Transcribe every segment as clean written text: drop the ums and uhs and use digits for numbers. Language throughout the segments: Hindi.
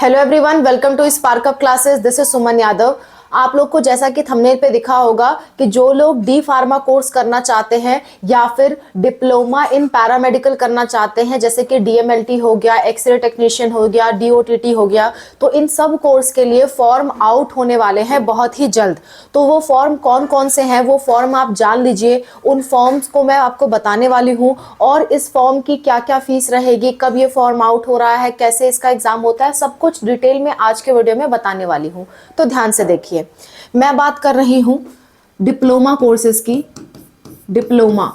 Hello everyone, welcome to spark up classes. This is Suman Yadav. आप लोग को जैसा कि थंबनेल पे दिखा होगा कि जो लोग डी फार्मा कोर्स करना चाहते हैं या फिर डिप्लोमा इन पैरामेडिकल करना चाहते हैं, जैसे कि डीएमएलटी हो गया, एक्सरे टेक्नीशियन हो गया, डीओटीटी हो गया, तो इन सब कोर्स के लिए फॉर्म आउट होने वाले हैं बहुत ही जल्द। तो वो फॉर्म कौन कौन से हैं वो फॉर्म आप जान लीजिए। उन फॉर्म्स को मैं आपको बताने वाली हूँ और इस फॉर्म की क्या क्या फीस रहेगी, कब ये फॉर्म आउट हो रहा है, कैसे इसका एग्जाम होता है, सब कुछ डिटेल में आज के वीडियो में बताने वाली हूँ। तो ध्यान से देखिए। मैं बात कर रही हूं डिप्लोमा कोर्सेज की। डिप्लोमा,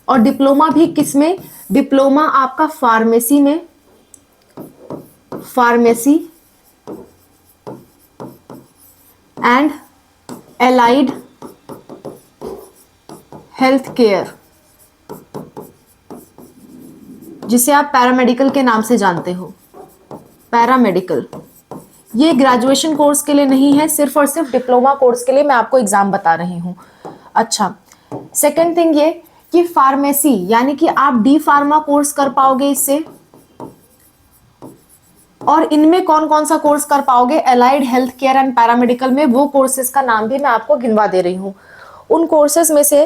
और डिप्लोमा भी किसमें? डिप्लोमा आपका फार्मेसी में, pharmacy and allied health care, जिसे आप पैरामेडिकल के नाम से जानते हो। पैरामेडिकल ये ग्रेजुएशन कोर्स के लिए नहीं है, सिर्फ और सिर्फ डिप्लोमा कोर्स के लिए मैं आपको एग्जाम बता रही हूँ। अच्छा, सेकंड थिंग ये कि फार्मेसी, यानी कि आप डी फार्मा कोर्स कर पाओगे इससे। और इनमें कौन कौन सा कोर्स कर पाओगे? Allied health care and paramedical में वो कोर्सेज का नाम भी मैं आपको गिनवा दे रही हूँ। उन कोर्सेज में से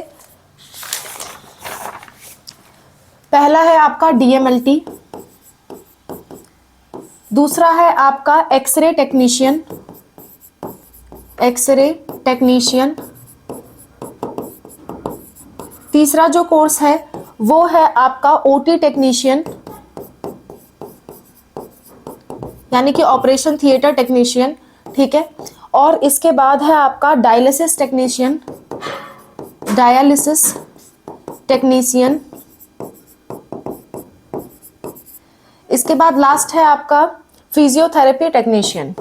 पहला है आपका डीएमएलटी, दूसरा है आपका एक्सरे टेक्नीशियन, एक्सरे टेक्नीशियन। तीसरा जो कोर्स है वो है आपका ओटी टेक्नीशियन, यानी कि ऑपरेशन थिएटर टेक्नीशियन, ठीक है। और इसके बाद है आपका डायलिसिस टेक्नीशियन, डायलिसिस टेक्नीशियन। इसके बाद लास्ट है आपका फिजियोथेरेपी टेक्नीशियन,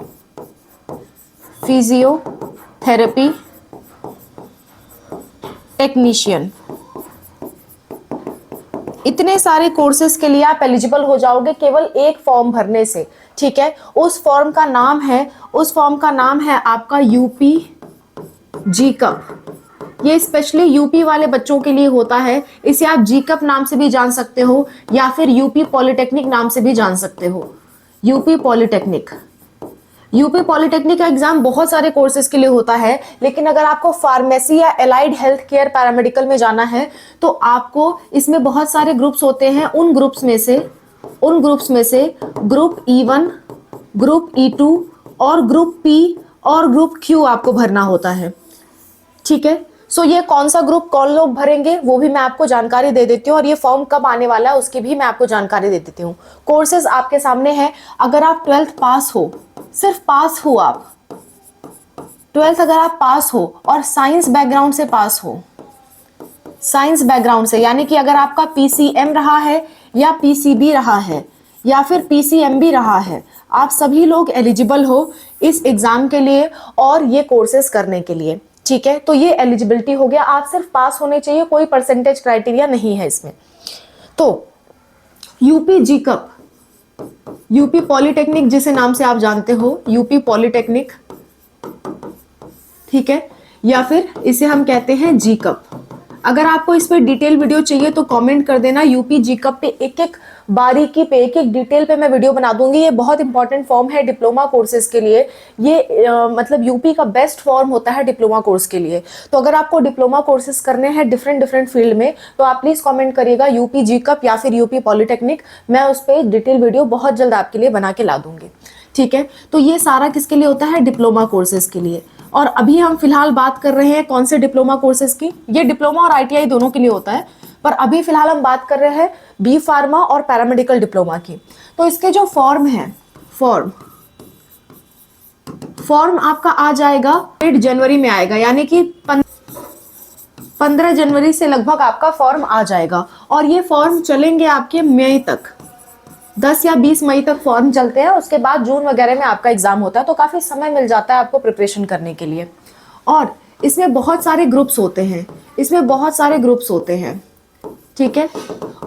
फिजियोथेरेपी टेक्नीशियन। इतने सारे कोर्सेज के लिए आप एलिजिबल हो जाओगे केवल एक फॉर्म भरने से, ठीक है। उस फॉर्म का नाम है आपका यूपी जीकप। ये स्पेशली यूपी वाले बच्चों के लिए होता है। इसे आप जीकप नाम से भी जान सकते हो या फिर यूपी पॉलिटेक्निक नाम से भी जान सकते हो। यूपी पॉलिटेक्निक, यूपी पॉलिटेक्निक का एग्जाम बहुत सारे कोर्सेज के लिए होता है, लेकिन अगर आपको फार्मेसी या एलाइड हेल्थ केयर पैरामेडिकल में जाना है तो आपको इसमें बहुत सारे ग्रुप्स होते हैं। उन ग्रुप्स में से ग्रुप E1, ग्रुप E2 और ग्रुप P और ग्रुप Q आपको भरना होता है, ठीक है। सो ये कौन सा ग्रुप कौन लोग भरेंगे वो भी मैं आपको जानकारी दे देती हूँ, और ये फॉर्म कब आने वाला है उसकी भी मैं आपको जानकारी दे देती हूँ। कोर्सेज आपके सामने है। अगर आप 12th पास हो, सिर्फ पास हो आप, 12th अगर आप पास हो और साइंस बैकग्राउंड से पास हो, साइंस बैकग्राउंड से, यानी कि अगर आपका PCM रहा है या PCB रहा है या फिर PCMB रहा है, आप सभी लोग एलिजिबल हो इस एग्जाम के लिए और ये कोर्सेज करने के लिए, ठीक है। तो ये एलिजिबिलिटी हो गया, आप सिर्फ पास होने चाहिए, कोई परसेंटेज क्राइटेरिया नहीं है इसमें। तो यूपी जीकप, यूपी पॉलिटेक्निक जिसे नाम से आप जानते हो, यूपी पॉलिटेक्निक, ठीक है, या फिर इसे हम कहते हैं जीकप। अगर आपको इस पे डिटेल वीडियो चाहिए तो कमेंट कर देना। यूपी जीकप पे एक एक बारीकी पे, एक एक डिटेल पे मैं वीडियो बना दूंगी। ये बहुत इंपॉर्टेंट फॉर्म है डिप्लोमा कोर्सेज के लिए। ये मतलब यूपी का बेस्ट फॉर्म होता है डिप्लोमा कोर्स के लिए। तो अगर आपको डिप्लोमा कोर्सेज करने हैं डिफरेंट फील्ड में तो आप प्लीज कमेंट करिएगा यूपी जीकप या फिर यूपी पॉलिटेक्निक। मैं उस पर डिटेल वीडियो बहुत जल्द आपके लिए बना के ला दूंगी, ठीक है। तो ये सारा किसके लिए होता है? डिप्लोमा कोर्सेज के लिए। और अभी हम फिलहाल बात कर रहे हैं कौन से डिप्लोमा कोर्सेज की? ये डिप्लोमा और आईटीआई दोनों के लिए होता है, पर अभी फिलहाल हम बात कर रहे हैं बी फार्मा और पैरामेडिकल डिप्लोमा की। तो इसके जो फॉर्म है, फॉर्म आपका आ जाएगा 8 जनवरी में आएगा, यानी कि 15 जनवरी से लगभग आपका फॉर्म आ जाएगा। और ये फॉर्म चलेंगे आपके मई तक, 10 या 20 मई तक फॉर्म चलते हैं। उसके बाद जून वगैरह में आपका एग्जाम होता है, तो काफी समय मिल जाता है आपको प्रिपरेशन करने के लिए। और इसमें बहुत सारे ग्रुप्स होते हैं, ठीक है।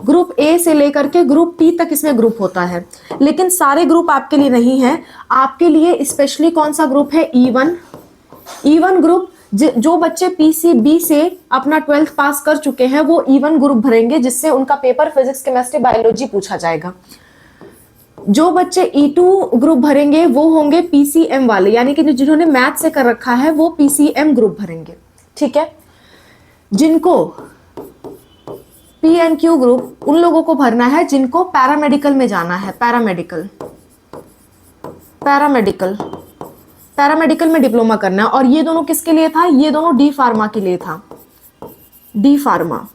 ग्रुप A से लेकर के ग्रुप P तक इसमें ग्रुप होता है, लेकिन सारे ग्रुप आपके लिए नहीं है। आपके लिए स्पेशली कौन सा ग्रुप है? E1 group. जो बच्चे PCB से अपना 12th पास कर चुके हैं वो E1 ग्रुप भरेंगे, जिससे उनका पेपर फिजिक्स, केमिस्ट्री, बायोलॉजी पूछा जाएगा। जो बच्चे E2 ग्रुप भरेंगे वो होंगे PCM वाले, यानी कि जिन्होंने मैथ से कर रखा है वो PCM ग्रुप भरेंगे, ठीक है। जिनको PNQ ग्रुप, उन लोगों को भरना है जिनको पैरामेडिकल में जाना है, पैरामेडिकल में डिप्लोमा करना है। और ये दोनों किसके लिए था? ये दोनों डी फार्मा के लिए था, डी फार्मा।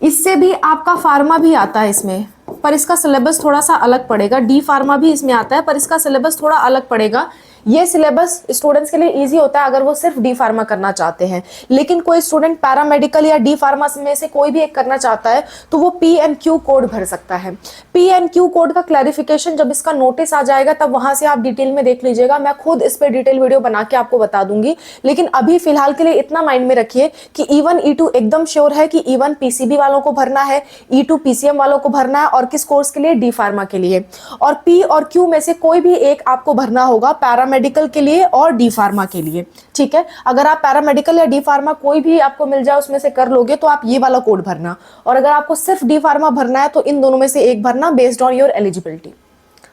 इससे भी आपका फार्मा भी आता है इसमें, पर इसका सिलेबस थोड़ा सा अलग पड़ेगा। डी फार्मा भी इसमें आता है पर इसका सिलेबस थोड़ा अलग पड़ेगा। ये सिलेबस स्टूडेंट्स के लिए इजी होता है अगर वो सिर्फ डी फार्मा करना चाहते हैं, लेकिन कोई स्टूडेंट पैरामेडिकल या डी फार्मा में से कोई भी एक करना चाहता है तो वो PNQ कोड भर सकता है। PNQ कोड का क्लैरिफिकेशन जब इसका नोटिस आ जाएगा तब वहां से आप डिटेल में देख लीजिएगा, मैं खुद इस पर डिटेल वीडियो बना के आपको बता दूंगी। लेकिन अभी फिलहाल के लिए इतना माइंड में रखिए कि E1 E2 एकदम श्योर है कि E1 PCB वालों को भरना है, E2 PCM वालों को भरना है, और किस कोर्स के लिए? डी फार्मा के लिए। और P और Q में से कोई भी एक आपको भरना होगा, पैरामेडिकल के लिए और डी फार्मा के लिए, ठीक है। अगर आप पैरामेडिकल या डी फार्मा कोई भी आपको मिल जाए उसमें से कर लोगे तो आप ये वाला कोड भरना, और अगर आपको सिर्फ डी फार्मा भरना है तो इन दोनों में से एक भरना बेस्ड ऑन योर एलिजिबिलिटी।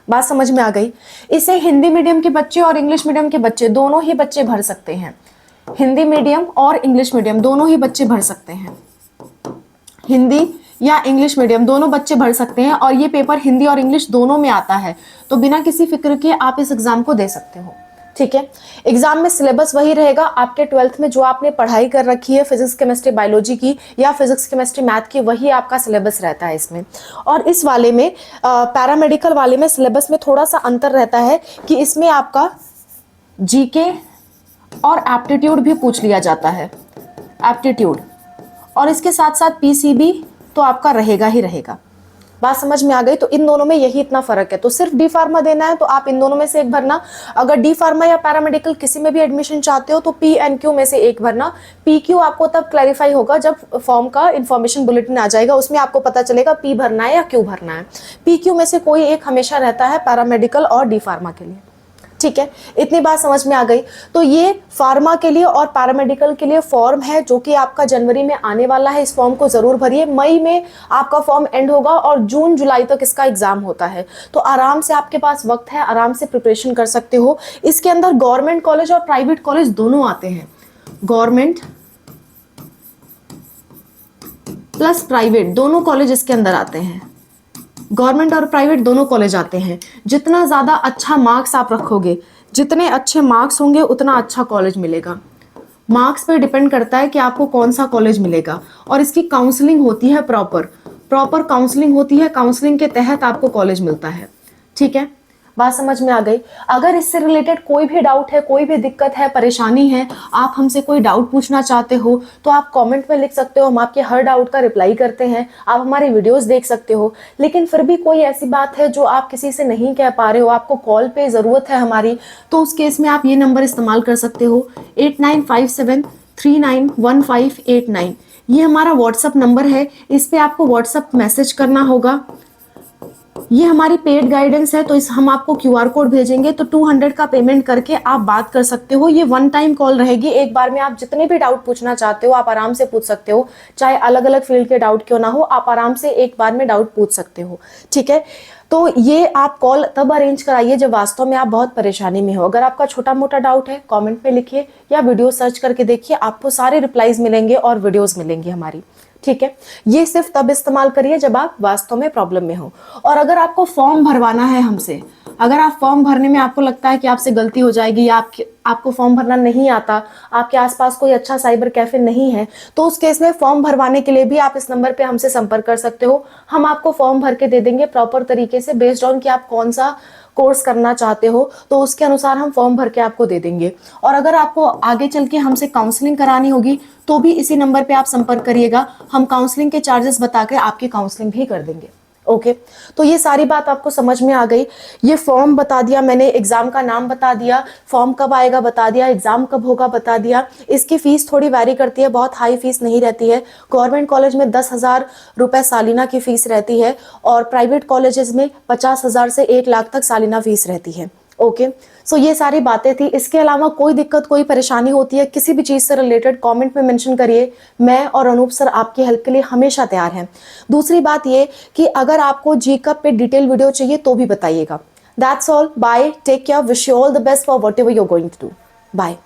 बात समझ में आ गई? इसे हिंदी मीडियम के बच्चे और इंग्लिश मीडियम के बच्चे दोनों ही बच्चे भर सकते हैं, हिंदी मीडियम और इंग्लिश मीडियम दोनों ही बच्चे भर सकते हैं, हिंदी या इंग्लिश मीडियम दोनों बच्चे भर सकते हैं। और ये पेपर हिंदी और इंग्लिश दोनों में आता है, तो बिना किसी फिक्र के आप इस एग्जाम को दे सकते हो, ठीक है। एग्जाम में सिलेबस वही रहेगा, आपके 12th में जो आपने पढ़ाई कर रखी है फिजिक्स केमिस्ट्री बायोलॉजी की या फिजिक्स केमिस्ट्री मैथ की, वही आपका सिलेबस रहता है इसमें। और इस वाले में पैरामेडिकल वाले में सिलेबस में थोड़ा सा अंतर रहता है कि इसमें आपका जीके और एप्टीट्यूड भी पूछ लिया जाता है, एप्टीट्यूड, और इसके साथ साथ PCB तो आपका रहेगा ही रहेगा। बात समझ में आ गई? तो इन दोनों में यही इतना फर्क है। तो सिर्फ डी फार्मा देना है तो आप इन दोनों में से एक भरना, अगर डी फार्मा या पैरामेडिकल किसी में भी एडमिशन चाहते हो तो PNQ में से एक भरना। PQ आपको तब क्लैरिफाई होगा जब फॉर्म का इंफॉर्मेशन बुलेटिन आ जाएगा, उसमें आपको पता चलेगा P भरना है या Q भरना है। PQ में से कोई एक हमेशा रहता है पैरामेडिकल और डी फार्मा के लिए, ठीक है। इतनी बात समझ में आ गई? तो ये फार्मा के लिए और पैरामेडिकल के लिए फॉर्म है जो कि आपका जनवरी में आने वाला है। इस फॉर्म को जरूर भरिए, मई में आपका फॉर्म एंड होगा और जून जुलाई तक इसका एग्जाम होता है, तो आराम से आपके पास वक्त है, आराम से प्रिपरेशन कर सकते हो। इसके अंदर गवर्नमेंट कॉलेज और प्राइवेट कॉलेज दोनों आते हैं, गवर्नमेंट प्लस प्राइवेट दोनों कॉलेज इसके अंदर आते हैं, गवर्नमेंट और प्राइवेट दोनों कॉलेज आते हैं। जितना ज़्यादा अच्छा मार्क्स आप रखोगे, जितने अच्छे मार्क्स होंगे उतना अच्छा कॉलेज मिलेगा। मार्क्स पे डिपेंड करता है कि आपको कौन सा कॉलेज मिलेगा। और इसकी काउंसलिंग होती है, प्रॉपर काउंसलिंग होती है, काउंसलिंग के तहत आपको कॉलेज मिलता है, ठीक है। बात समझ में आ गई? अगर इससे रिलेटेड कोई भी डाउट है, कोई भी दिक्कत है, परेशानी है, आप हमसे कोई डाउट पूछना चाहते हो तो आप कमेंट में लिख सकते हो, हम आपके हर डाउट का रिप्लाई करते हैं। आप हमारी वीडियोस देख सकते हो। लेकिन फिर भी कोई ऐसी बात है जो आप किसी से नहीं कह पा रहे हो, आपको कॉल पे ज़रूरत है हमारी, तो उस केस में आप ये नंबर इस्तेमाल कर सकते हो 8957391589। ये हमारा व्हाट्सअप नंबर है, इस पर आपको व्हाट्सअप मैसेज करना होगा। ये हमारी पेड गाइडेंस है, तो इस हम आपको QR कोड भेजेंगे, तो 200 का पेमेंट करके आप बात कर सकते हो। ये 1 टाइम कॉल रहेगी, एक बार में आप जितने भी डाउट पूछना चाहते हो आप आराम से पूछ सकते हो, चाहे अलग अलग फील्ड के डाउट क्यों ना हो, आप आराम से एक बार में डाउट पूछ सकते हो, ठीक है। तो ये आप कॉल तब अरेंज कराइए जब वास्तव में आप बहुत परेशानी में हो। अगर आपका छोटा मोटा डाउट है कमेंट में लिखिए या वीडियो सर्च करके देखिए, आपको सारे रिप्लाईज मिलेंगे और वीडियोस मिलेंगी हमारी, ठीक है। ये सिर्फ तब इस्तेमाल करिए जब आप वास्तव में प्रॉब्लम में हो। और अगर आपको फॉर्म भरवाना है हमसे, अगर आप फॉर्म भरने में आपको लगता है कि आपसे गलती हो जाएगी या आपको फॉर्म भरना नहीं आता, आपके आसपास कोई अच्छा साइबर कैफे नहीं है, तो उस केस में फॉर्म भरवाने के लिए भी आप इस नंबर पे हमसे संपर्क कर सकते हो। हम आपको फॉर्म भर के दे देंगे प्रॉपर तरीके से, बेस्ड ऑन कि आप कौन सा कोर्स करना चाहते हो तो उसके अनुसार हम फॉर्म भर के आपको दे देंगे। और अगर आपको आगे चल के हमसे काउंसलिंग करानी होगी तो भी इसी नंबर पे आप संपर्क करिएगा, हम काउंसलिंग के चार्जेस बता के आपकी काउंसलिंग भी कर देंगे, ओके। तो ये सारी बात आपको समझ में आ गई। ये फॉर्म बता दिया मैंने, एग्जाम का नाम बता दिया, फॉर्म कब आएगा बता दिया, एग्जाम कब होगा बता दिया। इसकी फीस थोड़ी वैरी करती है, बहुत हाई फीस नहीं रहती है। गवर्नमेंट कॉलेज में 10,000 रुपए सालिना की फीस रहती है और प्राइवेट कॉलेजेस में 50,000 से 1 लाख तक सालिना फीस रहती है, ओके सो ये सारी बातें थी। इसके अलावा कोई दिक्कत, कोई परेशानी होती है किसी भी चीज़ से रिलेटेड, कमेंट में मेंशन करिए। मैं और अनूप सर आपकी हेल्प के लिए हमेशा तैयार हैं। दूसरी बात ये कि अगर आपको जीकअप पे डिटेल वीडियो चाहिए तो भी बताइएगा। That's all, bye, take care, wish you all the best for whatever you are going to do. Bye.